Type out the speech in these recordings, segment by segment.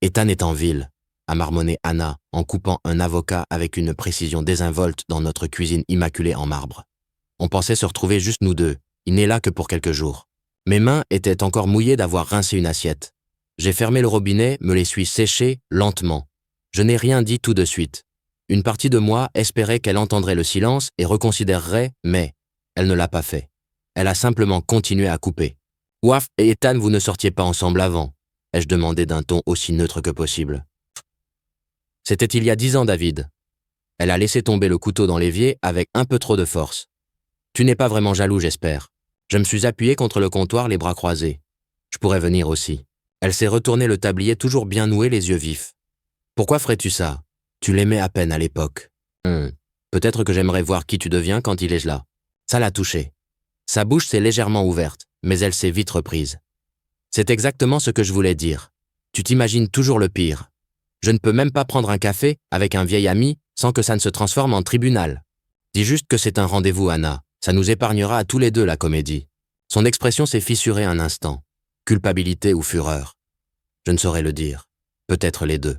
Ethan est en ville, a marmonné Anna en coupant un avocat avec une précision désinvolte dans notre cuisine immaculée en marbre. On pensait se retrouver juste nous deux, il n'est là que pour quelques jours. Mes mains étaient encore mouillées d'avoir rincé une assiette. J'ai fermé le robinet, me les suis séchées lentement. Je n'ai rien dit tout de suite. Une partie de moi espérait qu'elle entendrait le silence et reconsidérerait, mais elle ne l'a pas fait. Elle a simplement continué à couper. « Waf et Ethan, vous ne sortiez pas ensemble avant ?» ai-je demandé d'un ton aussi neutre que possible. « C'était il y a 10 ans, David. » Elle a laissé tomber le couteau dans l'évier avec un peu trop de force. « Tu n'es pas vraiment jaloux, j'espère. » Je me suis appuyé contre le comptoir, les bras croisés. Je pourrais venir aussi. Elle s'est retournée le tablier toujours bien noué, les yeux vifs. « Pourquoi ferais-tu ça? Tu l'aimais à peine à l'époque. Peut-être que j'aimerais voir qui tu deviens quand il est là. » Ça l'a touché. Sa bouche s'est légèrement ouverte, mais elle s'est vite reprise. C'est exactement ce que je voulais dire. Tu t'imagines toujours le pire. Je ne peux même pas prendre un café avec un vieil ami sans que ça ne se transforme en tribunal. Dis juste que c'est un rendez-vous, Anna. Ça nous épargnera à tous les deux la comédie. Son expression s'est fissurée un instant. Culpabilité ou fureur? Je ne saurais le dire. Peut-être les deux.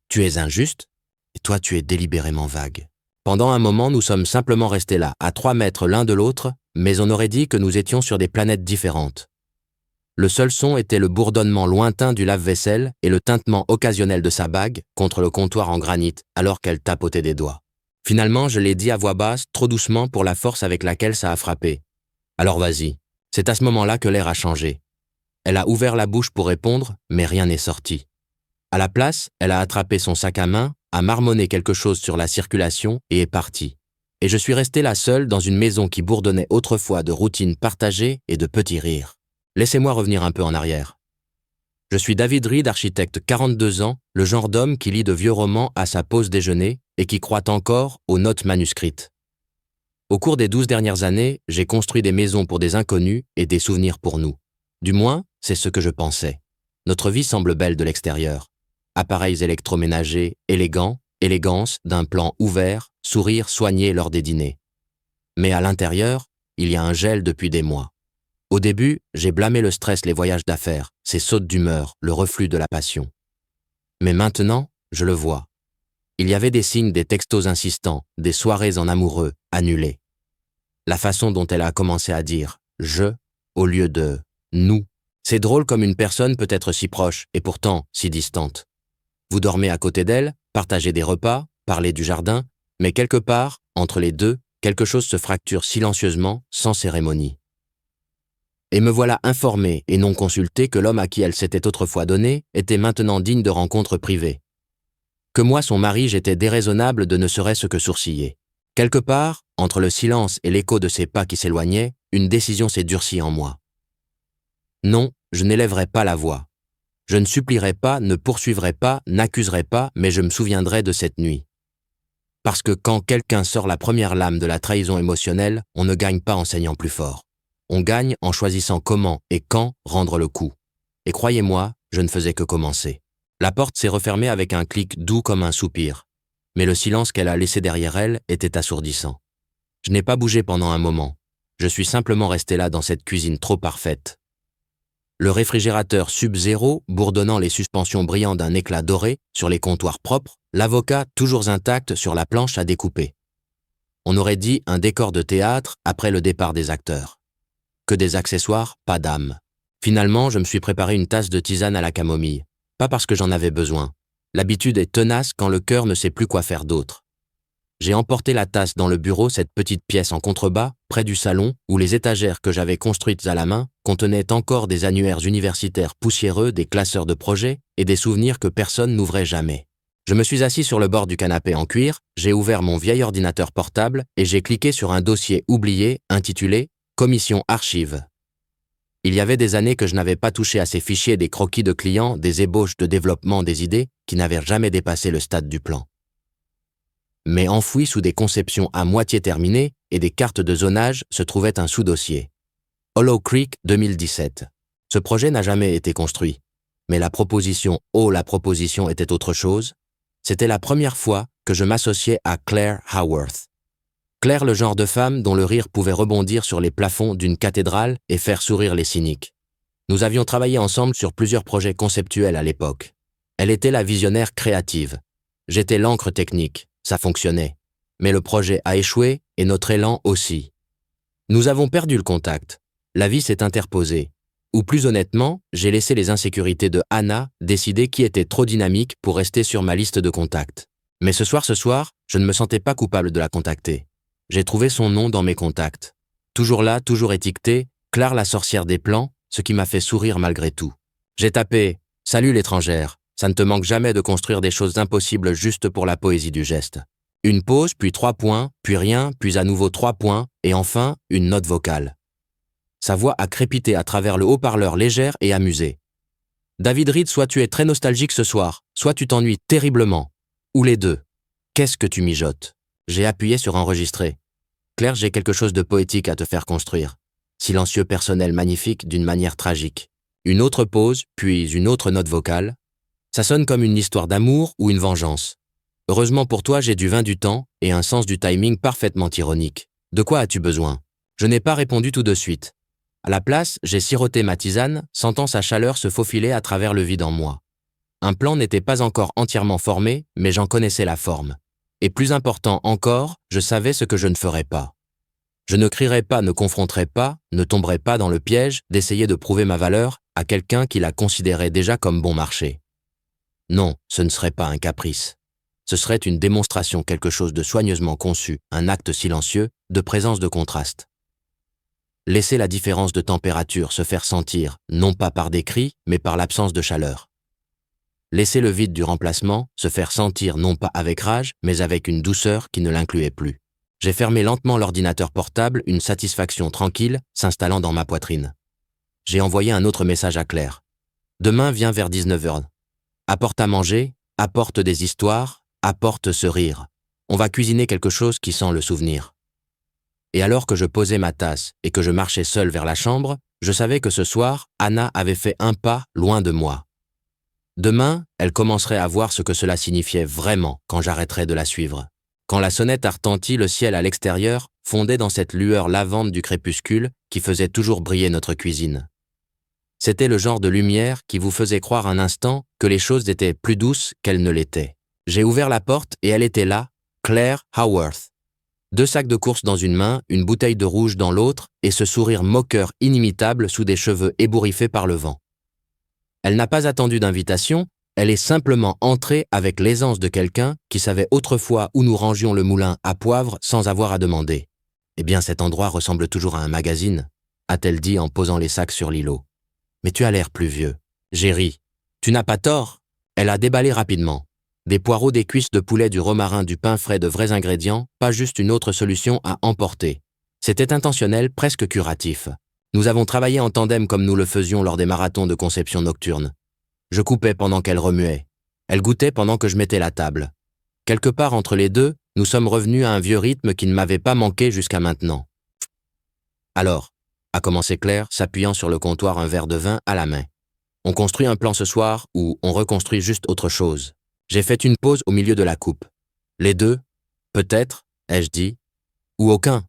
Tu es injuste et toi tu es délibérément vague. Pendant un moment, nous sommes simplement restés là, à 3 mètres l'un de l'autre, mais on aurait dit que nous étions sur des planètes différentes. Le seul son était le bourdonnement lointain du lave-vaisselle et le tintement occasionnel de sa bague contre le comptoir en granit alors qu'elle tapotait des doigts. Finalement, je l'ai dit à voix basse, trop doucement pour la force avec laquelle ça a frappé. « Alors vas-y. » C'est à ce moment-là que l'air a changé. Elle a ouvert la bouche pour répondre, mais rien n'est sorti. À la place, elle a attrapé son sac à main, a marmonné quelque chose sur la circulation et est partie. Et je suis resté là seul dans une maison qui bourdonnait autrefois de routines partagées et de petits rires. Laissez-moi revenir un peu en arrière. Je suis David Reed, architecte, 42 ans, le genre d'homme qui lit de vieux romans à sa pause déjeuner et qui croit encore aux notes manuscrites. Au cours des 12 dernières années, j'ai construit des maisons pour des inconnus et des souvenirs pour nous. Du moins, c'est ce que je pensais. Notre vie semble belle de l'extérieur. Appareils électroménagers, élégants, élégance d'un plan ouvert, sourire soigné lors des dîners. Mais à l'intérieur, il y a un gel depuis des mois. Au début, j'ai blâmé le stress, les voyages d'affaires, ces sautes d'humeur, le reflux de la passion. Mais maintenant, je le vois. Il y avait des signes, des textos insistants, des soirées en amoureux, annulées. La façon dont elle a commencé à dire « je » au lieu de « nous ». C'est drôle comme une personne peut être si proche et pourtant si distante. Vous dormez à côté d'elle, partagez des repas, parlez du jardin, mais quelque part, entre les deux, quelque chose se fracture silencieusement, sans cérémonie. Et me voilà informé et non consulté que l'homme à qui elle s'était autrefois donné était maintenant digne de rencontres privées. Que moi, son mari, j'étais déraisonnable de ne serait-ce que sourciller. Quelque part, entre le silence et l'écho de ses pas qui s'éloignaient, une décision s'est durcie en moi. Non, je n'élèverai pas la voix. Je ne supplierai pas, ne poursuivrai pas, n'accuserai pas, mais je me souviendrai de cette nuit. Parce que quand quelqu'un sort la première lame de la trahison émotionnelle, on ne gagne pas en saignant plus fort. On gagne en choisissant comment et quand rendre le coup. Et croyez-moi, je ne faisais que commencer. La porte s'est refermée avec un clic doux comme un soupir. Mais le silence qu'elle a laissé derrière elle était assourdissant. Je n'ai pas bougé pendant un moment. Je suis simplement resté là dans cette cuisine trop parfaite. Le réfrigérateur Sub-Zero bourdonnant les suspensions brillant d'un éclat doré sur les comptoirs propres, l'avocat toujours intact sur la planche à découper. On aurait dit un décor de théâtre après le départ des acteurs. Que des accessoires, pas d'âme. Finalement, je me suis préparé une tasse de tisane à la camomille. Pas parce que j'en avais besoin. L'habitude est tenace quand le cœur ne sait plus quoi faire d'autre. J'ai emporté la tasse dans le bureau, cette petite pièce en contrebas, près du salon, où les étagères que j'avais construites à la main contenaient encore des annuaires universitaires poussiéreux, des classeurs de projets et des souvenirs que personne n'ouvrait jamais. Je me suis assis sur le bord du canapé en cuir, j'ai ouvert mon vieil ordinateur portable et j'ai cliqué sur un dossier oublié intitulé « Commission Archives ». Il y avait des années que je n'avais pas touché à ces fichiers, des croquis de clients, des ébauches de développement des idées qui n'avaient jamais dépassé le stade du plan. Mais enfoui sous des conceptions à moitié terminées et des cartes de zonage se trouvait un sous-dossier. Hollow Creek 2017. Ce projet n'a jamais été construit. Mais la proposition était autre chose. C'était la première fois que je m'associais à Claire Haworth. Claire, le genre de femme dont le rire pouvait rebondir sur les plafonds d'une cathédrale et faire sourire les cyniques. Nous avions travaillé ensemble sur plusieurs projets conceptuels à l'époque. Elle était la visionnaire créative. J'étais l'encre technique, ça fonctionnait. Mais le projet a échoué et notre élan aussi. Nous avons perdu le contact. La vie s'est interposée. Ou plus honnêtement, j'ai laissé les insécurités de Anna décider qui était trop dynamique pour rester sur ma liste de contacts. Mais ce soir, je ne me sentais pas coupable de la contacter. J'ai trouvé son nom dans mes contacts. Toujours là, toujours étiqueté, Claire la sorcière des plans, ce qui m'a fait sourire malgré tout. J'ai tapé « Salut l'étrangère, ça ne te manque jamais de construire des choses impossibles juste pour la poésie du geste. » Une pause, puis 3 points, puis rien, puis à nouveau 3 points, et enfin, une note vocale. Sa voix a crépité à travers le haut-parleur légère et amusée. « David Reed, soit tu es très nostalgique ce soir, soit tu t'ennuies terriblement. Ou les deux. Qu'est-ce que tu mijotes ?» J'ai appuyé sur enregistrer. « Claire, j'ai quelque chose de poétique à te faire construire. Silencieux personnel magnifique d'une manière tragique. » Une autre pause, puis une autre note vocale. Ça sonne comme une histoire d'amour ou une vengeance. Heureusement pour toi, j'ai du vin du temps et un sens du timing parfaitement ironique. De quoi as-tu besoin? Je n'ai pas répondu tout de suite. À la place, j'ai siroté ma tisane, sentant sa chaleur se faufiler à travers le vide en moi. Un plan n'était pas encore entièrement formé, mais j'en connaissais la forme. Et plus important encore, je savais ce que je ne ferais pas. Je ne crierais pas, ne confronterais pas, ne tomberais pas dans le piège d'essayer de prouver ma valeur à quelqu'un qui la considérait déjà comme bon marché. Non, ce ne serait pas un caprice. Ce serait une démonstration, quelque chose de soigneusement conçu, un acte silencieux, de présence de contraste. Laisser la différence de température se faire sentir, non pas par des cris, mais par l'absence de chaleur. Laisser le vide du remplacement se faire sentir non pas avec rage, mais avec une douceur qui ne l'incluait plus. J'ai fermé lentement l'ordinateur portable, une satisfaction tranquille s'installant dans ma poitrine. J'ai envoyé un autre message à Claire. Demain viens vers 19h. Apporte à manger, apporte des histoires, apporte ce rire. On va cuisiner quelque chose qui sent le souvenir. Et alors que je posais ma tasse et que je marchais seul vers la chambre, je savais que ce soir, Anna avait fait un pas loin de moi. Demain, elle commencerait à voir ce que cela signifiait vraiment quand j'arrêterais de la suivre. Quand la sonnette a retenti, le ciel à l'extérieur fondait dans cette lueur lavande du crépuscule qui faisait toujours briller notre cuisine. C'était le genre de lumière qui vous faisait croire un instant que les choses étaient plus douces qu'elles ne l'étaient. J'ai ouvert la porte et elle était là, Claire Haworth. 2 sacs de courses dans une main, une bouteille de rouge dans l'autre et ce sourire moqueur inimitable sous des cheveux ébouriffés par le vent. Elle n'a pas attendu d'invitation, elle est simplement entrée avec l'aisance de quelqu'un qui savait autrefois où nous rangions le moulin à poivre sans avoir à demander. « Eh bien, cet endroit ressemble toujours à un magazine », a-t-elle dit en posant les sacs sur l'îlot. « Mais tu as l'air plus vieux. » J'ai ri. « Tu n'as pas tort. » Elle a déballé rapidement. Des poireaux, des cuisses de poulet, du romarin, du pain frais, de vrais ingrédients, pas juste une autre solution à emporter. C'était intentionnel, presque curatif. Nous avons travaillé en tandem comme nous le faisions lors des marathons de conception nocturne. Je coupais pendant qu'elle remuait. Elle goûtait pendant que je mettais la table. Quelque part entre les deux, nous sommes revenus à un vieux rythme qui ne m'avait pas manqué jusqu'à maintenant. « Alors », a commencé Claire, s'appuyant sur le comptoir, un verre de vin à la main. « On construit un plan ce soir ou on reconstruit juste autre chose ?» J'ai fait une pause au milieu de la coupe. Les deux, peut-être, ai-je dit, ou aucun.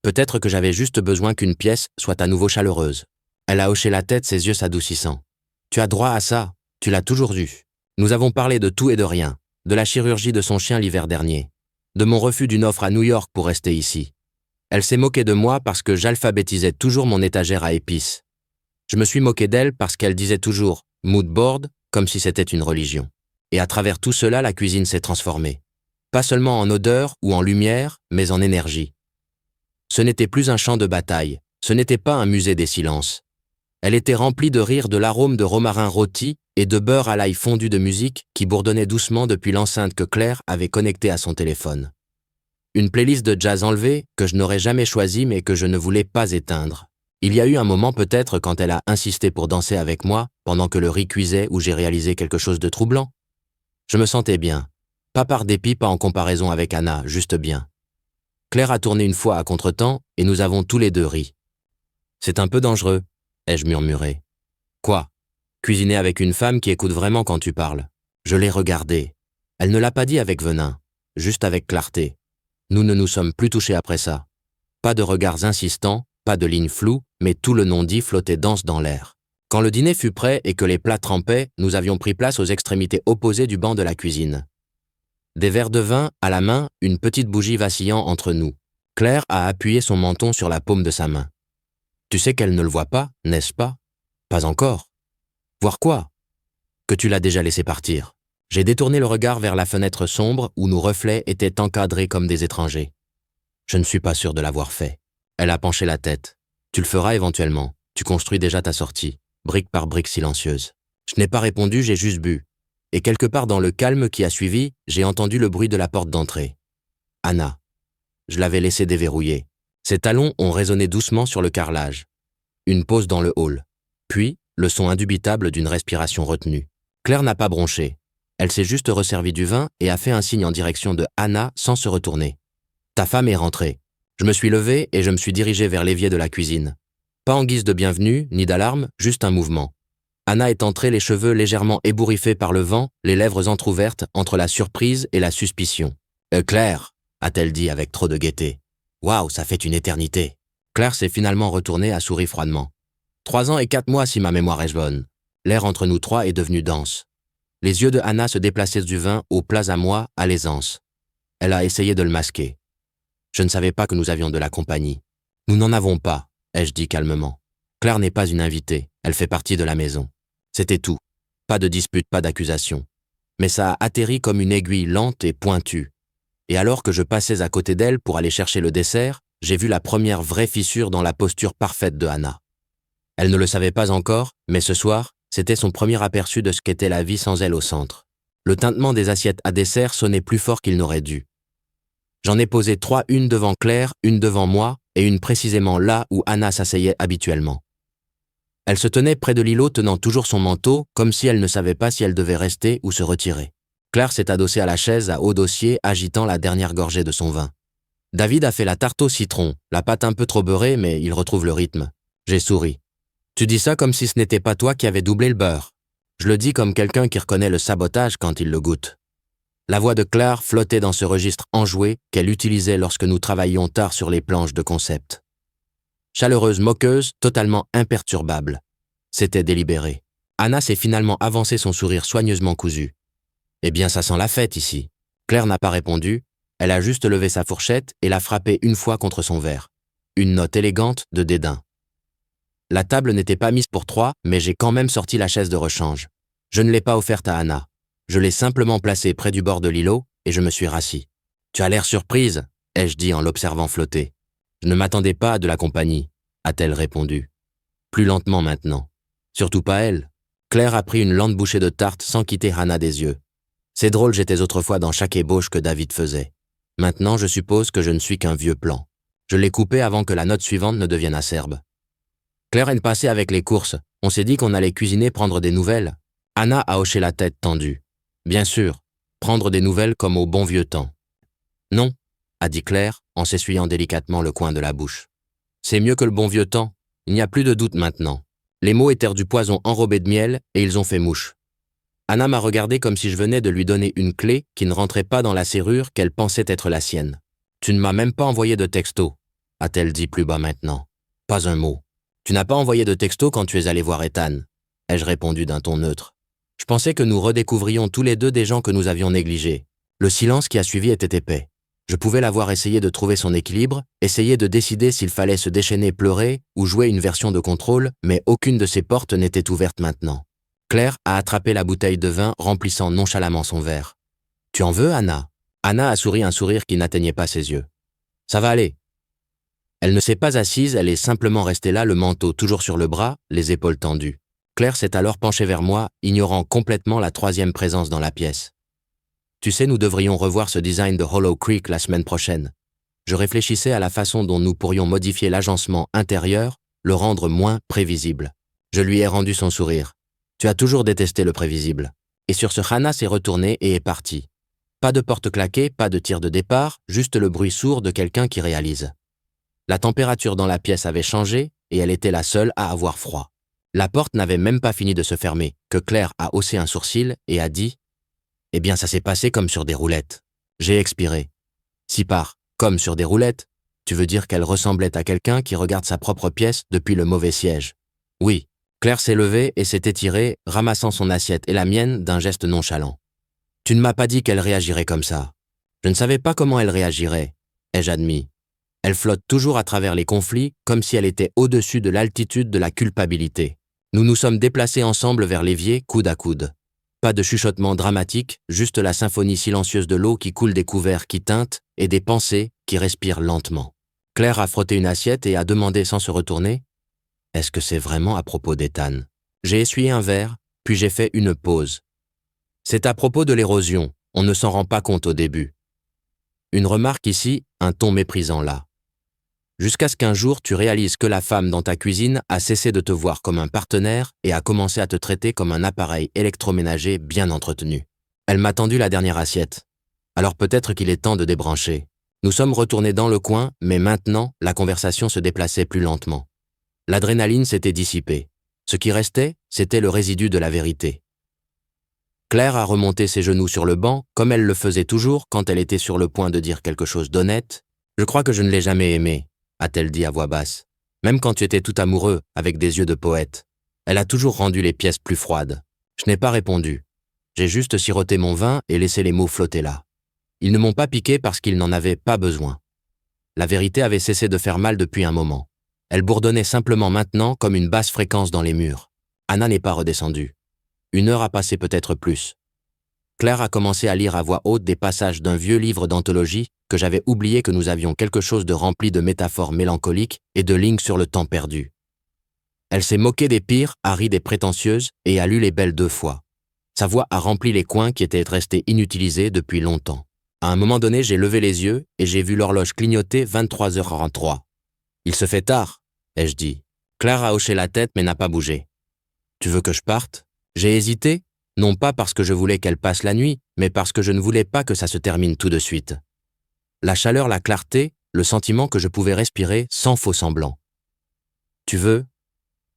Peut-être que j'avais juste besoin qu'une pièce soit à nouveau chaleureuse. Elle a hoché la tête, ses yeux s'adoucissant. Tu as droit à ça, tu l'as toujours eu. Nous avons parlé de tout et de rien, de la chirurgie de son chien l'hiver dernier, de mon refus d'une offre à New York pour rester ici. Elle s'est moquée de moi parce que j'alphabétisais toujours mon étagère à épices. Je me suis moqué d'elle parce qu'elle disait toujours « mood board » comme si c'était une religion. Et à travers tout cela, la cuisine s'est transformée. Pas seulement en odeur ou en lumière, mais en énergie. Ce n'était plus un champ de bataille, ce n'était pas un musée des silences. Elle était remplie de rire, de l'arôme de romarin rôti et de beurre à l'ail fondu de musique qui bourdonnait doucement depuis l'enceinte que Claire avait connectée à son téléphone. Une playlist de jazz enlevée que je n'aurais jamais choisie mais que je ne voulais pas éteindre. Il y a eu un moment peut-être quand elle a insisté pour danser avec moi pendant que le riz cuisait ou j'ai réalisé quelque chose de troublant. Je me sentais bien. Pas par dépit, pas en comparaison avec Anna, juste bien. Claire a tourné une fois à contretemps et nous avons tous les deux ri. « C'est un peu dangereux », ai-je murmuré. « Quoi ? Cuisiner avec une femme qui écoute vraiment quand tu parles. » Je l'ai regardée. Elle ne l'a pas dit avec venin, juste avec clarté. Nous ne nous sommes plus touchés après ça. Pas de regards insistants, pas de lignes floues, mais tout le non-dit flottait dense dans l'air. Quand le dîner fut prêt et que les plats trempaient, nous avions pris place aux extrémités opposées du banc de la cuisine. Des verres de vin à la main, une petite bougie vacillant entre nous. Claire a appuyé son menton sur la paume de sa main. « Tu sais qu'elle ne le voit pas, n'est-ce pas ?»« Pas encore. »« Voir quoi ?»« Que tu l'as déjà laissé partir. » J'ai détourné le regard vers la fenêtre sombre où nos reflets étaient encadrés comme des étrangers. Je ne suis pas sûr de l'avoir fait. Elle a penché la tête. Tu le feras éventuellement. Tu construis déjà ta sortie, brique par brique silencieuse. Je n'ai pas répondu, j'ai juste bu. Et quelque part dans le calme qui a suivi, j'ai entendu le bruit de la porte d'entrée. Anna. Je l'avais laissée déverrouiller. Ses talons ont résonné doucement sur le carrelage. Une pause dans le hall. Puis, le son indubitable d'une respiration retenue. Claire n'a pas bronché. Elle s'est juste resservie du vin et a fait un signe en direction de Anna sans se retourner. Ta femme est rentrée. Je me suis levé et je me suis dirigé vers l'évier de la cuisine. Pas en guise de bienvenue, ni d'alarme, juste un mouvement. Anna est entrée, les cheveux légèrement ébouriffés par le vent, les lèvres entr'ouvertes entre la surprise et la suspicion. « Claire !» a-t-elle dit avec trop de gaieté. « Waouh, ça fait une éternité !» Claire s'est finalement retournée, a souri froidement. 3 ans et 4 mois si ma mémoire est bonne. L'air entre nous trois est devenu dense. Les yeux de Anna se déplaçaient du vin aux plats à moi, à l'aisance. Elle a essayé de le masquer. Je ne savais pas que nous avions de la compagnie. Nous n'en avons pas, ai-je dit calmement. Claire n'est pas une invitée, elle fait partie de la maison. C'était tout. Pas de dispute, pas d'accusation. Mais ça a atterri comme une aiguille lente et pointue. Et alors que je passais à côté d'elle pour aller chercher le dessert, j'ai vu la première vraie fissure dans la posture parfaite de Anna. Elle ne le savait pas encore, mais ce soir, c'était son premier aperçu de ce qu'était la vie sans elle au centre. Le tintement des assiettes à dessert sonnait plus fort qu'il n'aurait dû. J'en ai posé 3, une devant Claire, une devant moi, et une précisément là où Anna s'asseyait habituellement. Elle se tenait près de l'îlot tenant toujours son manteau, comme si elle ne savait pas si elle devait rester ou se retirer. Claire s'est adossée à la chaise à haut dossier, agitant la dernière gorgée de son vin. David a fait la tarte au citron, la pâte un peu trop beurrée, mais il retrouve le rythme. J'ai souri. Tu dis ça comme si ce n'était pas toi qui avais doublé le beurre. Je le dis comme quelqu'un qui reconnaît le sabotage quand il le goûte. La voix de Claire flottait dans ce registre enjoué qu'elle utilisait lorsque nous travaillions tard sur les planches de concept. Chaleureuse, moqueuse, totalement imperturbable. C'était délibéré. Anna s'est finalement avancé son sourire soigneusement cousu. Eh bien, ça sent la fête ici. Claire n'a pas répondu, elle a juste levé sa fourchette et l'a frappée une fois contre son verre. Une note élégante de dédain. La table n'était pas mise pour 3, mais j'ai quand même sorti la chaise de rechange. Je ne l'ai pas offerte à Anna. Je l'ai simplement placée près du bord de l'îlot et je me suis rassis. « Tu as l'air surprise », ai-je dit en l'observant flotter. « Je ne m'attendais pas à de la compagnie », a-t-elle répondu. Plus lentement maintenant. Surtout pas elle. Claire a pris une lente bouchée de tarte sans quitter Anna des yeux. C'est drôle, j'étais autrefois dans chaque ébauche que David faisait. Maintenant, je suppose que je ne suis qu'un vieux plan. Je l'ai coupé avant que la note suivante ne devienne acerbe. Claire est passée avec les courses. On s'est dit qu'on allait cuisiner, prendre des nouvelles. Anna a hoché la tête tendue. Bien sûr, prendre des nouvelles comme au bon vieux temps. Non, a dit Claire en s'essuyant délicatement le coin de la bouche. C'est mieux que le bon vieux temps. Il n'y a plus de doute maintenant. Les mots étaient du poison enrobé de miel et ils ont fait mouche. Anna m'a regardé comme si je venais de lui donner une clé qui ne rentrait pas dans la serrure qu'elle pensait être la sienne. Tu ne m'as même pas envoyé de texto, a-t-elle dit plus bas maintenant. Pas un mot. Tu n'as pas envoyé de texto quand tu es allé voir Ethan, ai-je répondu d'un ton neutre. Je pensais que nous redécouvrions tous les deux des gens que nous avions négligés. Le silence qui a suivi était épais. Je pouvais l'avoir essayé de trouver son équilibre, essayer de décider s'il fallait se déchaîner, pleurer ou jouer une version de contrôle, mais aucune de ces portes n'était ouverte maintenant. Claire a attrapé la bouteille de vin, remplissant nonchalamment son verre. « Tu en veux, Anna ?» Anna a souri un sourire qui n'atteignait pas ses yeux. « Ça va aller. » Elle ne s'est pas assise, elle est simplement restée là, le manteau toujours sur le bras, les épaules tendues. Claire s'est alors penchée vers moi, ignorant complètement la 3e présence dans la pièce. « Tu sais, nous devrions revoir ce design de Hollow Creek la semaine prochaine. » Je réfléchissais à la façon dont nous pourrions modifier l'agencement intérieur, le rendre moins prévisible. Je lui ai rendu son sourire. « Tu as toujours détesté le prévisible. » Et sur ce, Anna s'est retournée et est partie. Pas de porte claquée, pas de tir de départ, juste le bruit sourd de quelqu'un qui réalise. La température dans la pièce avait changé et elle était la seule à avoir froid. La porte n'avait même pas fini de se fermer que Claire a haussé un sourcil et a dit « Eh bien, ça s'est passé comme sur des roulettes. » J'ai expiré. Si par « comme sur des roulettes », tu veux dire qu'elle ressemblait à quelqu'un qui regarde sa propre pièce depuis le mauvais siège. Oui, Claire s'est levée et s'est étirée, ramassant son assiette et la mienne d'un geste nonchalant. Tu ne m'as pas dit qu'elle réagirait comme ça. Je ne savais pas comment elle réagirait, ai-je admis. Elle flotte toujours à travers les conflits comme si elle était au-dessus de l'altitude de la culpabilité. Nous nous sommes déplacés ensemble vers l'évier, coude à coude. Pas de chuchotement dramatique, juste la symphonie silencieuse de l'eau qui coule des couverts qui teintent et des pensées qui respirent lentement. Claire a frotté une assiette et a demandé sans se retourner « Est-ce que c'est vraiment à propos d'Ethan ?» J'ai essuyé un verre, puis j'ai fait une pause. C'est à propos de l'érosion, on ne s'en rend pas compte au début. Une remarque ici, un ton méprisant là. Jusqu'à ce qu'un jour tu réalises que la femme dans ta cuisine a cessé de te voir comme un partenaire et a commencé à te traiter comme un appareil électroménager bien entretenu. Elle m'a tendu la dernière assiette. Alors peut-être qu'il est temps de débrancher. Nous sommes retournés dans le coin, mais maintenant, la conversation se déplaçait plus lentement. L'adrénaline s'était dissipée. Ce qui restait, c'était le résidu de la vérité. Claire a remonté ses genoux sur le banc, comme elle le faisait toujours quand elle était sur le point de dire quelque chose d'honnête. « Je crois que je ne l'ai jamais aimé », a-t-elle dit à voix basse. « Même quand tu étais tout amoureux, avec des yeux de poète. Elle a toujours rendu les pièces plus froides. » Je n'ai pas répondu. J'ai juste siroté mon vin et laissé les mots flotter là. Ils ne m'ont pas piqué parce qu'ils n'en avaient pas besoin. La vérité avait cessé de faire mal depuis un moment. Elle bourdonnait simplement maintenant comme une basse fréquence dans les murs. Anna n'est pas redescendue. 1 heure a passé peut-être plus. Claire a commencé à lire à voix haute des passages d'un vieux livre d'anthologie que j'avais oublié que nous avions quelque chose de rempli de métaphores mélancoliques et de lignes sur le temps perdu. Elle s'est moquée des pires, a ri des prétentieuses et a lu les belles 2 fois. Sa voix a rempli les coins qui étaient restés inutilisés depuis longtemps. À un moment donné, j'ai levé les yeux et j'ai vu l'horloge clignoter 23h43. « Il se fait tard », ai-je dit. Claire a hoché la tête mais n'a pas bougé. « Tu veux que je parte ?» J'ai hésité, non pas parce que je voulais qu'elle passe la nuit, mais parce que je ne voulais pas que ça se termine tout de suite. La chaleur, la clarté, le sentiment que je pouvais respirer sans faux semblant. « Tu veux ?»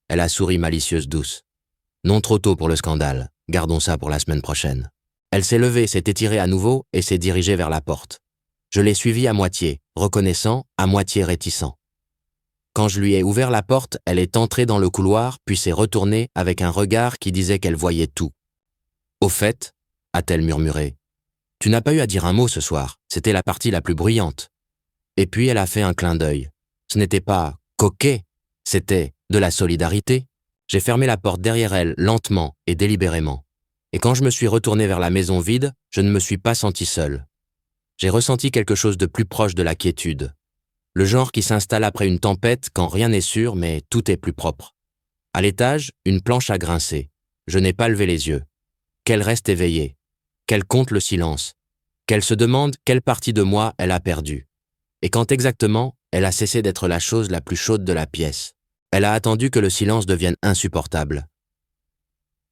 Elle a souri malicieuse douce. « Non trop tôt pour le scandale, gardons ça pour la semaine prochaine. » Elle s'est levée, s'est étirée à nouveau et s'est dirigée vers la porte. Je l'ai suivie à moitié, reconnaissant, à moitié réticent. Quand je lui ai ouvert la porte, elle est entrée dans le couloir, puis s'est retournée avec un regard qui disait qu'elle voyait tout. « Au fait, » a-t-elle murmuré, « tu n'as pas eu à dire un mot ce soir, c'était la partie la plus bruyante. » Et puis elle a fait un clin d'œil. Ce n'était pas coquet, c'était de la solidarité. J'ai fermé la porte derrière elle lentement et délibérément. Et quand je me suis retourné vers la maison vide, je ne me suis pas senti seul. J'ai ressenti quelque chose de plus proche de la quiétude. Le genre qui s'installe après une tempête quand rien n'est sûr, mais tout est plus propre. À l'étage, une planche a grincé. Je n'ai pas levé les yeux. Qu'elle reste éveillée. Qu'elle compte le silence. Qu'elle se demande quelle partie de moi elle a perdue. Et quand exactement, elle a cessé d'être la chose la plus chaude de la pièce. Elle a attendu que le silence devienne insupportable.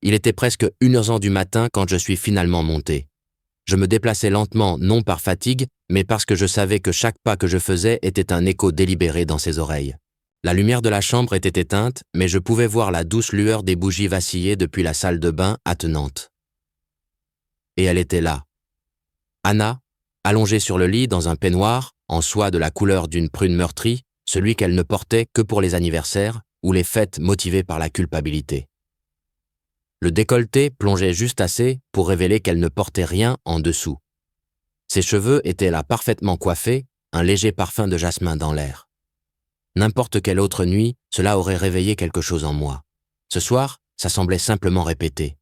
Il était presque 1h du matin quand je suis finalement monté. Je me déplaçais lentement, non par fatigue, mais parce que je savais que chaque pas que je faisais était un écho délibéré dans ses oreilles. La lumière de la chambre était éteinte, mais je pouvais voir la douce lueur des bougies vaciller depuis la salle de bain attenante. Et elle était là. Anna, allongée sur le lit dans un peignoir, en soie de la couleur d'une prune meurtrie, celui qu'elle ne portait que pour les anniversaires ou les fêtes motivées par la culpabilité. Le décolleté plongeait juste assez pour révéler qu'elle ne portait rien en dessous. Ses cheveux étaient là parfaitement coiffés, un léger parfum de jasmin dans l'air. N'importe quelle autre nuit, cela aurait réveillé quelque chose en moi. Ce soir, ça semblait simplement répéter.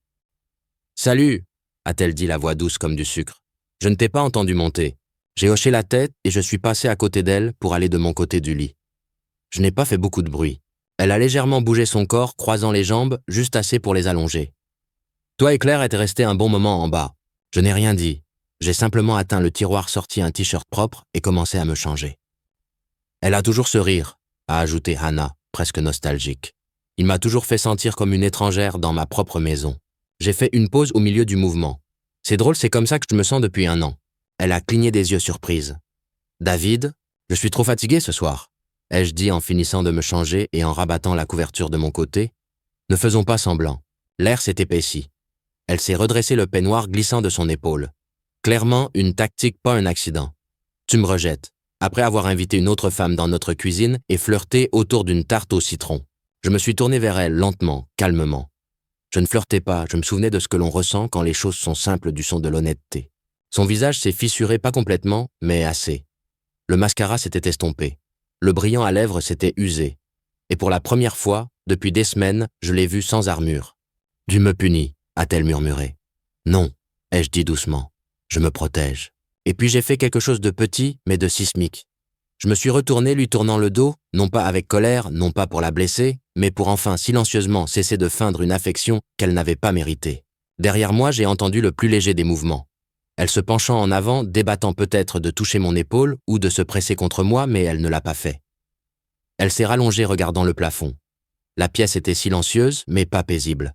« Salut !» a-t-elle dit la voix douce comme du sucre. « Je ne t'ai pas entendu monter. » J'ai hoché la tête et je suis passé à côté d'elle pour aller de mon côté du lit. Je n'ai pas fait beaucoup de bruit. Elle a légèrement bougé son corps, croisant les jambes, juste assez pour les allonger. Toi et Claire étaient restés un bon moment en bas. Je n'ai rien dit. J'ai simplement atteint le tiroir, sorti un t-shirt propre et commencé à me changer. Elle a toujours ce rire, a ajouté Hannah, presque nostalgique. Il m'a toujours fait sentir comme une étrangère dans ma propre maison. J'ai fait une pause au milieu du mouvement. C'est drôle, c'est comme ça que je me sens depuis 1 an. Elle a cligné des yeux surprise. David, je suis trop fatiguée ce soir, ai-je dit en finissant de me changer et en rabattant la couverture de mon côté. Ne faisons pas semblant. L'air s'est épaissi. Elle s'est redressé le peignoir glissant de son épaule. Clairement, une tactique, pas un accident. Tu me rejettes, après avoir invité une autre femme dans notre cuisine et flirté autour d'une tarte au citron. Je me suis tourné vers elle lentement, calmement. Je ne flirtais pas, je me souvenais de ce que l'on ressent quand les choses sont simples du son de l'honnêteté. Son visage s'est fissuré pas complètement, mais assez. Le mascara s'était estompé. Le brillant à lèvres s'était usé. Et pour la première fois, depuis des semaines, je l'ai vue sans armure. « Dieu me punit », a-t-elle murmuré. « Non », ai-je dit doucement. « Je me protège. » Et puis j'ai fait quelque chose de petit, mais de sismique. Je me suis retourné lui tournant le dos, non pas avec colère, non pas pour la blesser, mais pour enfin silencieusement cesser de feindre une affection qu'elle n'avait pas méritée. Derrière moi, j'ai entendu le plus léger des mouvements. Elle se penchant en avant, débattant peut-être de toucher mon épaule ou de se presser contre moi, mais elle ne l'a pas fait. Elle s'est rallongée regardant le plafond. La pièce était silencieuse, mais pas paisible.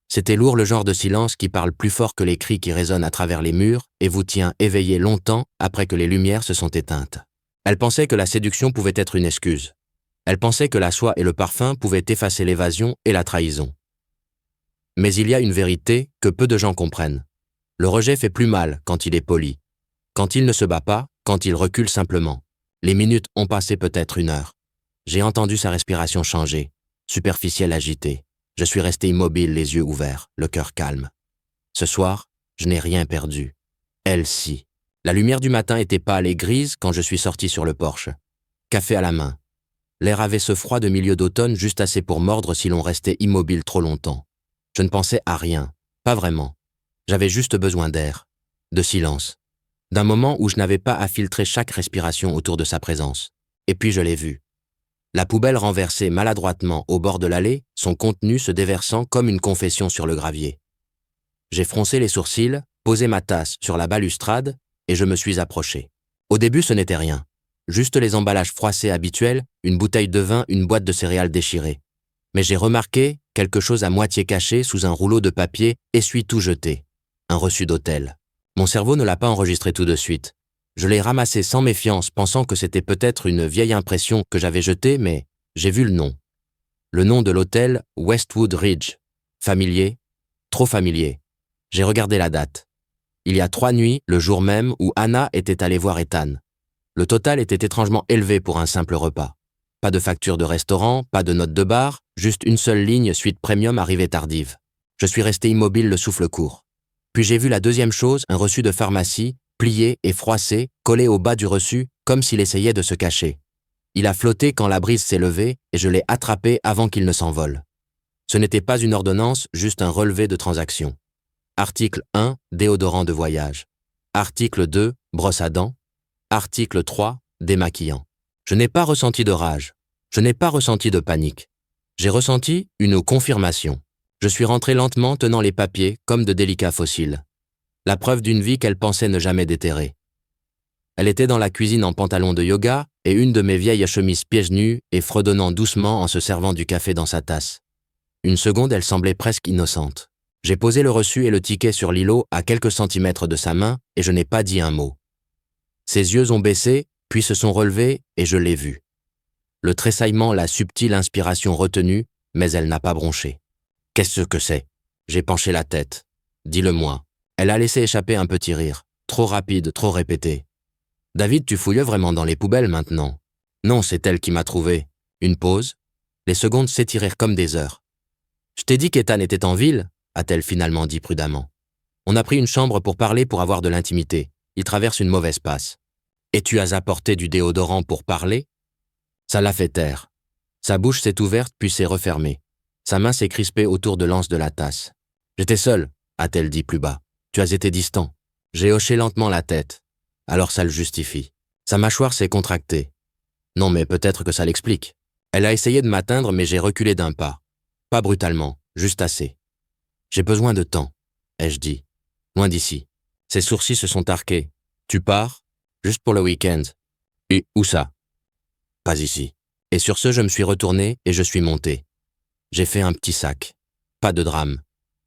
C'était lourd, le genre de silence qui parle plus fort que les cris qui résonnent à travers les murs et vous tient éveillé longtemps après que les lumières se sont éteintes. Elle pensait que la séduction pouvait être une excuse. Elle pensait que la soie et le parfum pouvaient effacer l'évasion et la trahison. Mais il y a une vérité que peu de gens comprennent. Le rejet fait plus mal quand il est poli. Quand il ne se bat pas, quand il recule simplement. Les minutes ont passé peut-être 1 heure. J'ai entendu sa respiration changer, superficielle agitée. Je suis resté immobile, les yeux ouverts, le cœur calme. Ce soir, je n'ai rien perdu. Elle si. La lumière du matin était pâle et grise quand je suis sorti sur le porche. Café à la main. L'air avait ce froid de milieu d'automne juste assez pour mordre si l'on restait immobile trop longtemps. Je ne pensais à rien, pas vraiment. J'avais juste besoin d'air, de silence, d'un moment où je n'avais pas à filtrer chaque respiration autour de sa présence. Et puis je l'ai vue. La poubelle renversée maladroitement au bord de l'allée, son contenu se déversant comme une confession sur le gravier. J'ai froncé les sourcils, posé ma tasse sur la balustrade et je me suis approché. Au début, ce n'était rien. Juste les emballages froissés habituels, une bouteille de vin, une boîte de céréales déchirée. Mais j'ai remarqué quelque chose à moitié caché sous un rouleau de papier, essuie-tout jeté. Un reçu d'hôtel. Mon cerveau ne l'a pas enregistré tout de suite. Je l'ai ramassé sans méfiance, pensant que c'était peut-être une vieille impression que j'avais jetée, mais j'ai vu le nom. Le nom de l'hôtel Westwood Ridge. Familier, trop familier. J'ai regardé la date. Il y a 3 nuits, le jour même où Anna était allée voir Ethan. Le total était étrangement élevé pour un simple repas. Pas de facture de restaurant, pas de note de bar, juste une seule ligne suite premium arrivée tardive. Je suis resté immobile, le souffle court. Puis j'ai vu la deuxième chose, un reçu de pharmacie, plié et froissé, collé au bas du reçu, comme s'il essayait de se cacher. Il a flotté quand la brise s'est levée et je l'ai attrapé avant qu'il ne s'envole. Ce n'était pas une ordonnance, juste un relevé de transaction. Article 1, déodorant de voyage. Article 2, brosse à dents. Article 3, démaquillant. Je n'ai pas ressenti de rage. Je n'ai pas ressenti de panique. J'ai ressenti une confirmation. Je suis rentré lentement tenant les papiers comme de délicats fossiles. La preuve d'une vie qu'elle pensait ne jamais déterrer. Elle était dans la cuisine en pantalon de yoga et une de mes vieilles chemises pieds nus et fredonnant doucement en se servant du café dans sa tasse. Une seconde, elle semblait presque innocente. J'ai posé le reçu et le ticket sur l'îlot à quelques centimètres de sa main et je n'ai pas dit un mot. Ses yeux ont baissé, puis se sont relevés et je l'ai vue. Le tressaillement, la subtile inspiration retenue, mais elle n'a pas bronché. Qu'est-ce que c'est ? J'ai penché la tête. Dis-le-moi. Elle a laissé échapper un petit rire. Trop rapide, trop répété. David, tu fouilles vraiment dans les poubelles maintenant. Non, c'est elle qui m'a trouvé. Une pause. Les secondes s'étirèrent comme des heures. Je t'ai dit qu'Ethan était en ville, a-t-elle finalement dit prudemment. On a pris une chambre pour parler, pour avoir de l'intimité. Il traverse une mauvaise passe. Et tu as apporté du déodorant pour parler ? Ça l'a fait taire. Sa bouche s'est ouverte puis s'est refermée. Sa main s'est crispée autour de l'anse de la tasse. J'étais seul, a-t-elle dit plus bas. Tu as été distant. J'ai hoché lentement la tête. Alors ça le justifie. Sa mâchoire s'est contractée. Non, mais peut-être que ça l'explique. Elle a essayé de m'atteindre, mais j'ai reculé d'un pas. Pas brutalement, juste assez. J'ai besoin de temps, ai-je dit. Loin d'ici. Ses sourcils se sont arqués. Tu pars ? Juste pour le week-end. Et où ça ? Pas ici. Et sur ce, je me suis retourné et je suis monté. J'ai fait un petit sac. Pas de drame.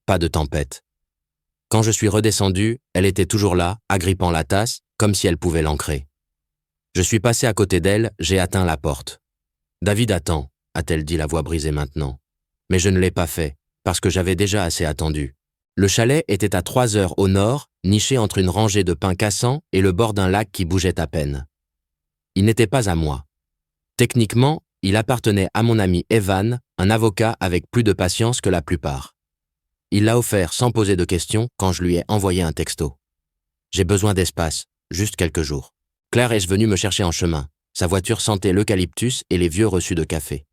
Pas de tempête. Quand je suis redescendu, elle était toujours là, agrippant la tasse, comme si elle pouvait l'ancrer. Je suis passé à côté d'elle, j'ai atteint la porte. David attend, a-t-elle dit, la voix brisée maintenant. Mais je ne l'ai pas fait, parce que j'avais déjà assez attendu. Le chalet était à 3 heures au nord, niché entre une rangée de pins cassants et le bord d'un lac qui bougeait à peine. Il n'était pas à moi. Techniquement, il appartenait à mon ami Evan, Un avocat avec plus de patience que la plupart. Il l'a offert sans poser de questions quand je lui ai envoyé un texto. J'ai besoin d'espace, juste quelques jours. Claire est venue me chercher en chemin. Sa voiture sentait l'eucalyptus et les vieux reçus de café.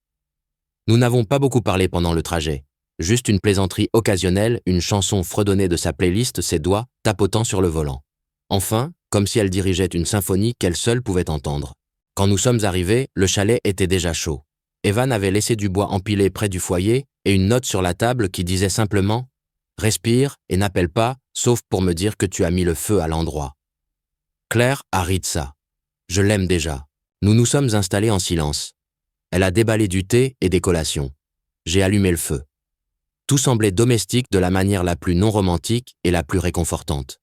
Nous n'avons pas beaucoup parlé pendant le trajet. Juste une plaisanterie occasionnelle, une chanson fredonnée de sa playlist, ses doigts tapotant sur le volant. Enfin, comme si elle dirigeait une symphonie qu'elle seule pouvait entendre. Quand nous sommes arrivés, le chalet était déjà chaud. Evan avait laissé du bois empilé près du foyer et une note sur la table qui disait simplement « Respire et n'appelle pas, sauf pour me dire que tu as mis le feu à l'endroit. » Claire a ri de ça. Je l'aime déjà. Nous nous sommes installés en silence. Elle a déballé du thé et des collations. J'ai allumé le feu. Tout semblait domestique de la manière la plus non romantique et la plus réconfortante.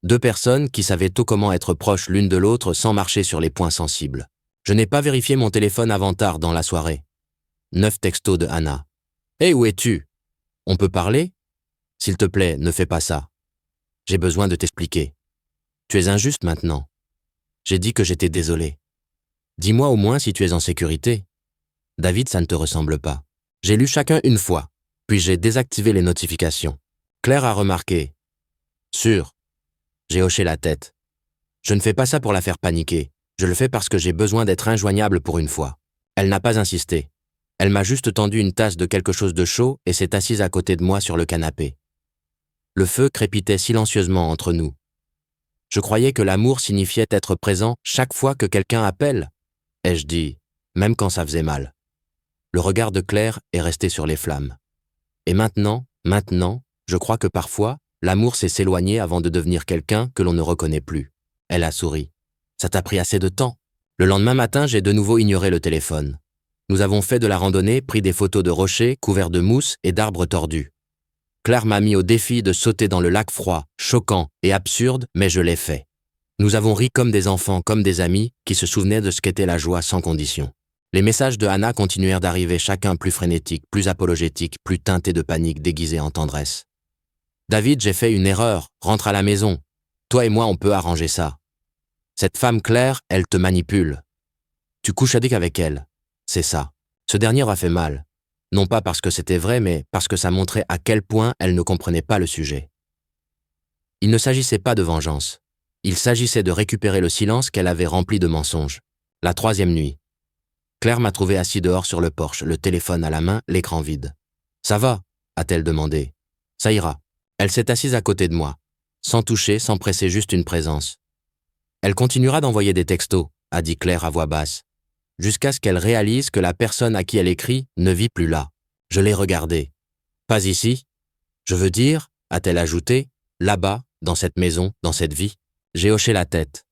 Deux personnes qui savaient tout comment être proches l'une de l'autre sans marcher sur les points sensibles. Je n'ai pas vérifié mon téléphone avant tard dans la soirée. 9 textos de Anna. « Hé, où es-tu? On peut parler? S'il te plaît, ne fais pas ça. J'ai besoin de t'expliquer. Tu es injuste maintenant. J'ai dit que j'étais désolé. Dis-moi au moins si tu es en sécurité. David, ça ne te ressemble pas. » J'ai lu chacun une fois, puis j'ai désactivé les notifications. Claire a remarqué. « Sûr. » J'ai hoché la tête. Je ne fais pas ça pour la faire paniquer. Je le fais parce que j'ai besoin d'être injoignable pour une fois. Elle n'a pas insisté. Elle m'a juste tendu une tasse de quelque chose de chaud et s'est assise à côté de moi sur le canapé. Le feu crépitait silencieusement entre nous. Je croyais que l'amour signifiait être présent chaque fois que quelqu'un appelle, ai-je dit, même quand ça faisait mal. Le regard de Claire est resté sur les flammes. Et maintenant, je crois que parfois, l'amour c'est s'éloigner avant de devenir quelqu'un que l'on ne reconnaît plus. Elle a souri. Ça t'a pris assez de temps. Le lendemain matin, j'ai de nouveau ignoré le téléphone. Nous avons fait de la randonnée, pris des photos de rochers couverts de mousse et d'arbres tordus. Claire m'a mis au défi de sauter dans le lac froid, choquant et absurde, mais je l'ai fait. Nous avons ri comme des enfants, comme des amis, qui se souvenaient de ce qu'était la joie sans condition. Les messages de Anna continuèrent d'arriver, chacun plus frénétique, plus apologétique, plus teinté de panique déguisée en tendresse. « David, j'ai fait une erreur, rentre à la maison. Toi et moi, on peut arranger ça. Cette femme Claire, elle te manipule. Tu couches avec elle. C'est ça. » Ce dernier a fait mal. Non pas parce que c'était vrai, mais parce que ça montrait à quel point elle ne comprenait pas le sujet. Il ne s'agissait pas de vengeance. Il s'agissait de récupérer le silence qu'elle avait rempli de mensonges. La 3e nuit. Claire m'a trouvé assis dehors sur le porche, le téléphone à la main, l'écran vide. « Ça va ?» a-t-elle demandé. « Ça ira. » Elle s'est assise à côté de moi, sans toucher, sans presser, juste une présence. « Elle continuera d'envoyer des textos », a dit Claire à voix basse, jusqu'à ce qu'elle réalise que la personne à qui elle écrit ne vit plus là. Je l'ai regardée. « Pas ici. Je veux dire, a-t-elle ajouté, là-bas, dans cette maison, dans cette vie. » J'ai hoché la tête.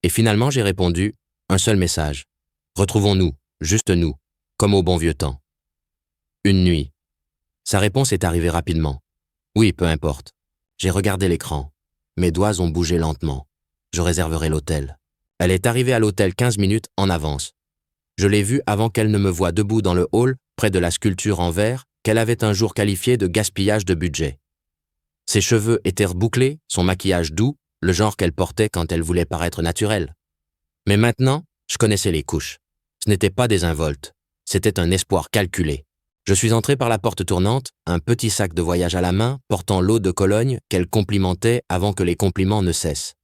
Et finalement, j'ai répondu, un seul message. « Retrouvons-nous, juste nous, comme au bon vieux temps. » Une nuit. Sa réponse est arrivée rapidement. Oui, peu importe. J'ai regardé l'écran. Mes doigts ont bougé lentement. Je réserverai l'hôtel. Elle est arrivée à l'hôtel 15 minutes en avance. Je l'ai vue avant qu'elle ne me voie debout dans le hall, près de la sculpture en verre, qu'elle avait un jour qualifiée de gaspillage de budget. Ses cheveux étaient rebouclés, son maquillage doux, le genre qu'elle portait quand elle voulait paraître naturelle. Mais maintenant, je connaissais les couches. Ce n'était pas désinvolte, c'était un espoir calculé. Je suis entré par la porte tournante, un petit sac de voyage à la main, portant l'eau de Cologne qu'elle complimentait avant que les compliments ne cessent.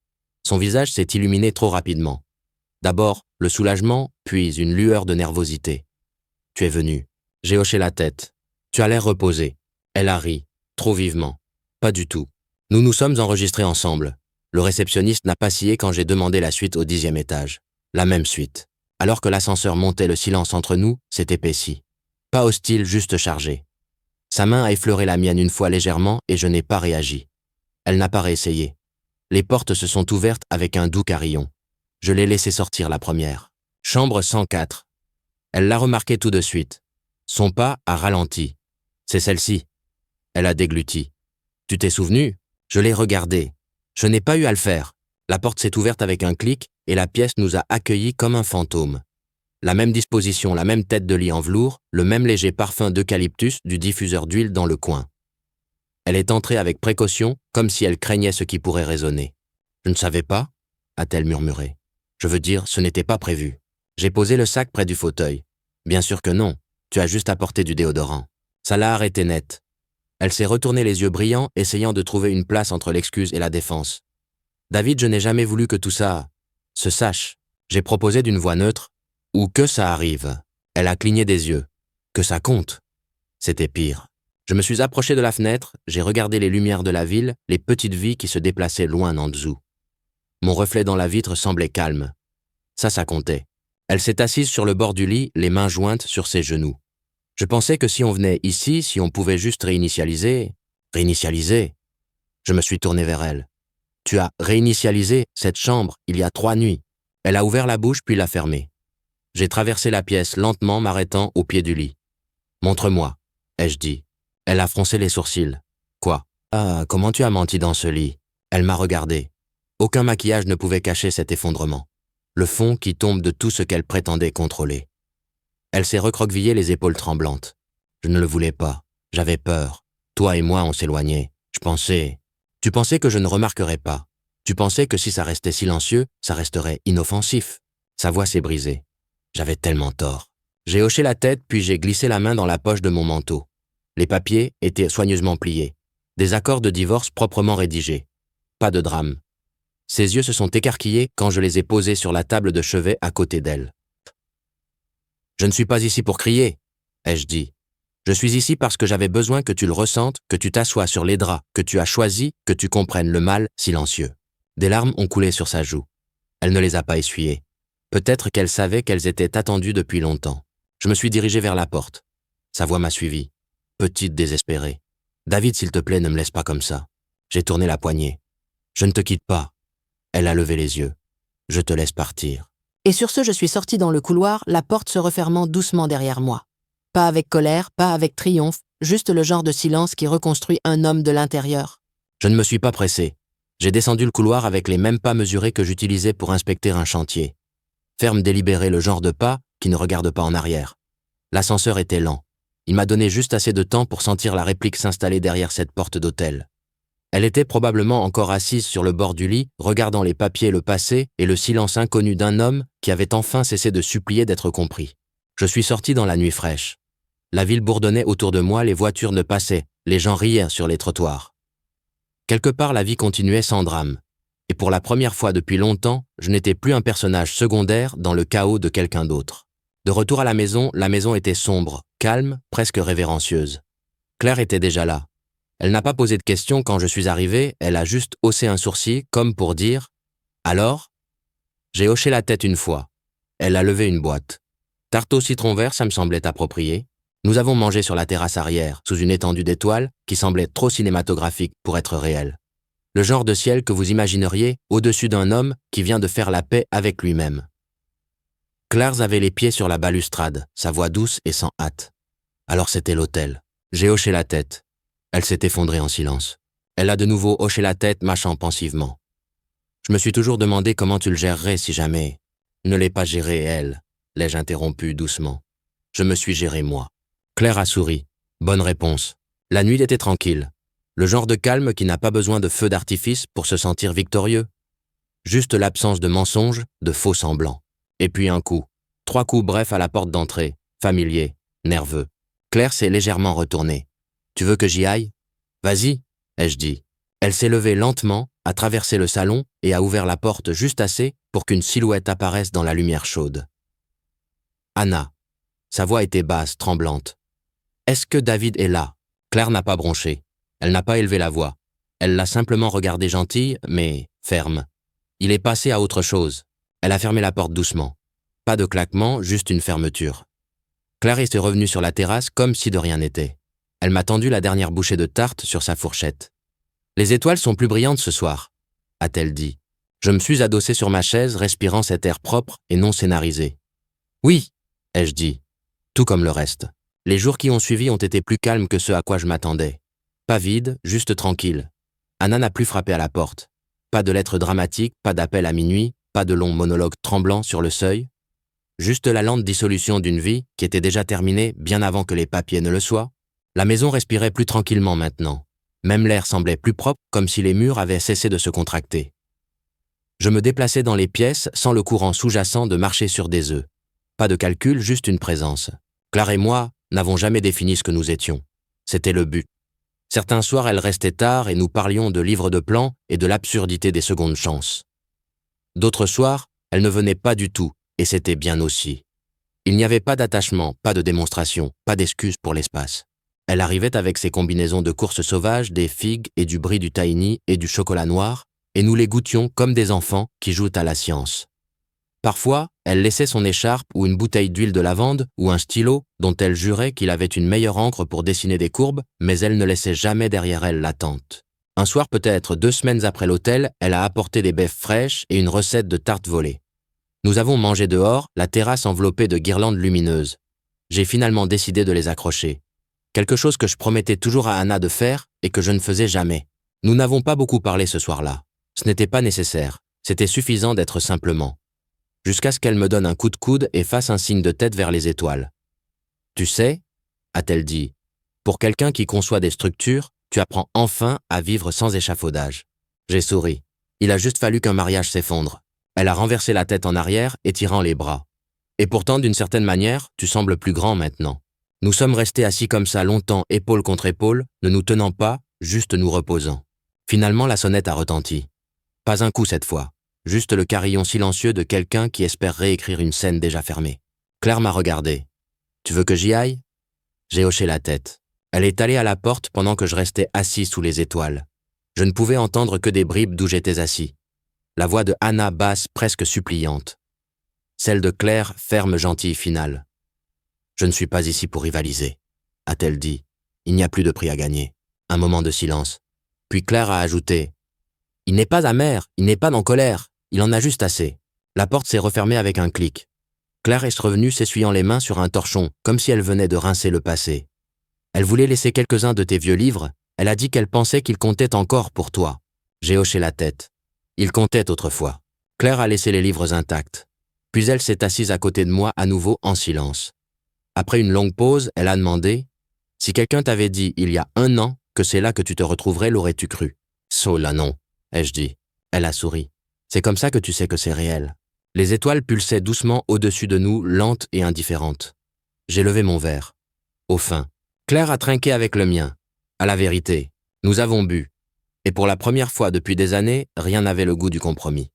Son visage s'est illuminé trop rapidement. D'abord, le soulagement, puis une lueur de nervosité. « Tu es venu. » J'ai hoché la tête. « Tu as l'air reposé. » Elle a ri, trop vivement. « Pas du tout. Nous nous sommes enregistrés ensemble. Le réceptionniste n'a pas scié quand j'ai demandé la suite au 10e étage. La même suite. Alors que l'ascenseur montait, le silence entre nous s'est épaissi. Pas hostile, juste chargé. Sa main a effleuré la mienne une fois légèrement et je n'ai pas réagi. Elle n'a pas réessayé. Les portes se sont ouvertes avec un doux carillon. Je l'ai laissé sortir la première. Chambre 104. Elle l'a remarqué tout de suite. Son pas a ralenti. C'est celle-ci. Elle a dégluti. Tu t'es souvenu? Je l'ai regardée. Je n'ai pas eu à le faire. La porte s'est ouverte avec un clic et la pièce nous a accueillis comme un fantôme. La même disposition, la même tête de lit en velours, le même léger parfum d'eucalyptus du diffuseur d'huile dans le coin. Elle est entrée avec précaution, comme si elle craignait ce qui pourrait résonner. « Je ne savais pas ?» a-t-elle murmuré. « Je veux dire, ce n'était pas prévu. » J'ai posé le sac près du fauteuil. « Bien sûr que non. Tu as juste apporté du déodorant. Ça l'a arrêté net. Elle s'est retournée les yeux brillants, essayant de trouver une place entre l'excuse et la défense. David, je n'ai jamais voulu que tout ça se sache. J'ai proposé d'une voix neutre, ou que ça arrive. Elle a cligné des yeux. Que ça compte. C'était pire. Je me suis approché de la fenêtre, j'ai regardé les lumières de la ville, les petites vies qui se déplaçaient loin en dessous. Mon reflet dans la vitre semblait calme. Ça comptait. Elle s'est assise sur le bord du lit, les mains jointes sur ses genoux. Je pensais que si on venait ici, si on pouvait juste réinitialiser... Réinitialiser? Je me suis tourné vers elle. Tu as réinitialisé cette chambre il y a 3 nuits. Elle a ouvert la bouche puis l'a fermée. J'ai traversé la pièce lentement, m'arrêtant au pied du lit. Montre-moi, ai-je dit. Elle a froncé les sourcils. Quoi? Ah, comment tu as menti dans ce lit? Elle m'a regardé. Aucun maquillage ne pouvait cacher cet effondrement. Le fond qui tombe de tout ce qu'elle prétendait contrôler. Elle s'est recroquevillée les épaules tremblantes. Je ne le voulais pas. J'avais peur. Toi et moi, on s'éloignait. Je pensais... Tu pensais que je ne remarquerais pas. Tu pensais que si ça restait silencieux, ça resterait inoffensif. Sa voix s'est brisée. J'avais tellement tort. J'ai hoché la tête puis j'ai glissé la main dans la poche de mon manteau. Les papiers étaient soigneusement pliés. Des accords de divorce proprement rédigés. Pas de drame. Ses yeux se sont écarquillés quand je les ai posés sur la table de chevet à côté d'elle. Je ne suis pas ici pour crier, ai-je dit. Je suis ici parce que j'avais besoin que tu le ressentes, que tu t'assoies sur les draps, que tu as choisi, que tu comprennes le mal silencieux. Des larmes ont coulé sur sa joue. Elle ne les a pas essuyées. Peut-être qu'elle savait qu'elles étaient attendues depuis longtemps. Je me suis dirigé vers la porte. Sa voix m'a suivi. Petite désespérée. David, s'il te plaît, ne me laisse pas comme ça. J'ai tourné la poignée. Je ne te quitte pas. Elle a levé les yeux. Je te laisse partir. Et sur ce, je suis sorti dans le couloir, la porte se refermant doucement derrière moi. Pas avec colère, pas avec triomphe, juste le genre de silence qui reconstruit un homme de l'intérieur. Je ne me suis pas pressé. J'ai descendu le couloir avec les mêmes pas mesurés que j'utilisais pour inspecter un chantier. Ferme délibéré, le genre de pas qui ne regarde pas en arrière. L'ascenseur était lent. Il m'a donné juste assez de temps pour sentir la réplique s'installer derrière cette porte d'hôtel. Elle était probablement encore assise sur le bord du lit, regardant les papiers, le passé et le silence inconnu d'un homme qui avait enfin cessé de supplier d'être compris. Je suis sorti dans la nuit fraîche. La ville bourdonnait autour de moi, les voitures ne passaient, les gens riaient sur les trottoirs. Quelque part, la vie continuait sans drame. Et pour la première fois depuis longtemps, je n'étais plus un personnage secondaire dans le chaos de quelqu'un d'autre. De retour à la maison était sombre, calme, presque révérencieuse. Claire était déjà là. Elle n'a pas posé de questions quand je suis arrivé, elle a juste haussé un sourcil, comme pour dire « Alors ?» J'ai hoché la tête une fois. Elle a levé une boîte. Tarte au citron vert, ça me semblait approprié. Nous avons mangé sur la terrasse arrière, sous une étendue d'étoiles qui semblait trop cinématographique pour être réelle. Le genre de ciel que vous imagineriez au-dessus d'un homme qui vient de faire la paix avec lui-même. Claire avait les pieds sur la balustrade, sa voix douce et sans hâte. Alors c'était l'hôtel. J'ai hoché la tête. Elle s'est effondrée en silence. Elle a de nouveau hoché la tête, mâchant pensivement. Je me suis toujours demandé comment tu le gérerais si jamais... Ne l'ai pas géré, elle, l'ai-je interrompu doucement. Je me suis géré moi. Claire a souri. Bonne réponse. La nuit était tranquille. Le genre de calme qui n'a pas besoin de feu d'artifice pour se sentir victorieux. Juste l'absence de mensonges, de faux semblants. Et puis un coup. 3 coups brefs à la porte d'entrée. Familier, nerveux. Claire s'est légèrement retournée. Tu veux que j'y aille? Vas-y, ai-je dit. Elle s'est levée lentement, a traversé le salon et a ouvert la porte juste assez pour qu'une silhouette apparaisse dans la lumière chaude. Anna. Sa voix était basse, tremblante. Est-ce que David est là? Claire n'a pas bronché. Elle n'a pas élevé la voix. Elle l'a simplement regardé gentille, mais ferme. Il est passé à autre chose. Elle a fermé la porte doucement. Pas de claquement, juste une fermeture. Claire est revenue sur la terrasse comme si de rien n'était. Elle m'a tendu la dernière bouchée de tarte sur sa fourchette. Les étoiles sont plus brillantes ce soir, a-t-elle dit. Je me suis adossé sur ma chaise, respirant cet air propre et non scénarisé. Oui, ai-je dit. Tout comme le reste. Les jours qui ont suivi ont été plus calmes que ceux à quoi je m'attendais. Pas vide, juste tranquille. Anna n'a plus frappé à la porte. Pas de lettres dramatiques, pas d'appel à minuit, pas de longs monologues tremblants sur le seuil. Juste la lente dissolution d'une vie qui était déjà terminée bien avant que les papiers ne le soient. La maison respirait plus tranquillement maintenant. Même l'air semblait plus propre, comme si les murs avaient cessé de se contracter. Je me déplaçais dans les pièces sans le courant sous-jacent de marcher sur des œufs. Pas de calcul, juste une présence. Claire et moi, n'avons jamais défini ce que nous étions. C'était le but. Certains soirs, elle restait tard et nous parlions de livres de plans et de l'absurdité des secondes chances. D'autres soirs, elle ne venait pas du tout, et c'était bien aussi. Il n'y avait pas d'attachement, pas de démonstration, pas d'excuse pour l'espace. Elle arrivait avec ses combinaisons de courses sauvages, des figues et du brie du tahini et du chocolat noir, et nous les goûtions comme des enfants qui jouent à la science. Parfois, elle laissait son écharpe ou une bouteille d'huile de lavande ou un stylo dont elle jurait qu'il avait une meilleure encre pour dessiner des courbes, mais elle ne laissait jamais derrière elle l'attente. Un soir, peut-être 2 semaines après l'hôtel, elle a apporté des baies fraîches et une recette de tarte volée. Nous avons mangé dehors, la terrasse enveloppée de guirlandes lumineuses. J'ai finalement décidé de les accrocher. Quelque chose que je promettais toujours à Anna de faire et que je ne faisais jamais. Nous n'avons pas beaucoup parlé ce soir-là. Ce n'était pas nécessaire. C'était suffisant d'être simplement. Jusqu'à ce qu'elle me donne un coup de coude et fasse un signe de tête vers les étoiles. « Tu sais, » a-t-elle dit, « pour quelqu'un qui conçoit des structures, tu apprends enfin à vivre sans échafaudage. » J'ai souri. Il a juste fallu qu'un mariage s'effondre. Elle a renversé la tête en arrière, étirant les bras. Et pourtant, d'une certaine manière, tu sembles plus grand maintenant. Nous sommes restés assis comme ça longtemps, épaule contre épaule, ne nous tenant pas, juste nous reposant. Finalement, la sonnette a retenti. Pas un coup cette fois. Juste le carillon silencieux de quelqu'un qui espère réécrire une scène déjà fermée. Claire m'a regardé. « Tu veux que j'y aille ?» J'ai hoché la tête. Elle est allée à la porte pendant que je restais assis sous les étoiles. Je ne pouvais entendre que des bribes d'où j'étais assis. La voix de Anna basse presque suppliante. Celle de Claire ferme, gentille, finale. « Je ne suis pas ici pour rivaliser, » a-t-elle dit. Il n'y a plus de prix à gagner. Un moment de silence. Puis Claire a ajouté. « Il n'est pas amer, il n'est pas en colère. Il en a juste assez. » La porte s'est refermée avec un clic. Claire est revenue s'essuyant les mains sur un torchon, comme si elle venait de rincer le passé. Elle voulait laisser quelques-uns de tes vieux livres. Elle a dit qu'elle pensait qu'ils comptaient encore pour toi. J'ai hoché la tête. Ils comptaient autrefois. Claire a laissé les livres intacts. Puis elle s'est assise à côté de moi à nouveau en silence. Après une longue pause, elle a demandé « Si quelqu'un t'avait dit il y a 1 an que c'est là que tu te retrouverais, l'aurais-tu cru ?»« Là non, ai-je dit. Elle a souri. C'est comme ça que tu sais que c'est réel. Les étoiles pulsaient doucement au-dessus de nous, lentes et indifférentes. J'ai levé mon verre. Au fin. Claire a trinqué avec le mien. À la vérité, nous avons bu. Et pour la première fois depuis des années, rien n'avait le goût du compromis.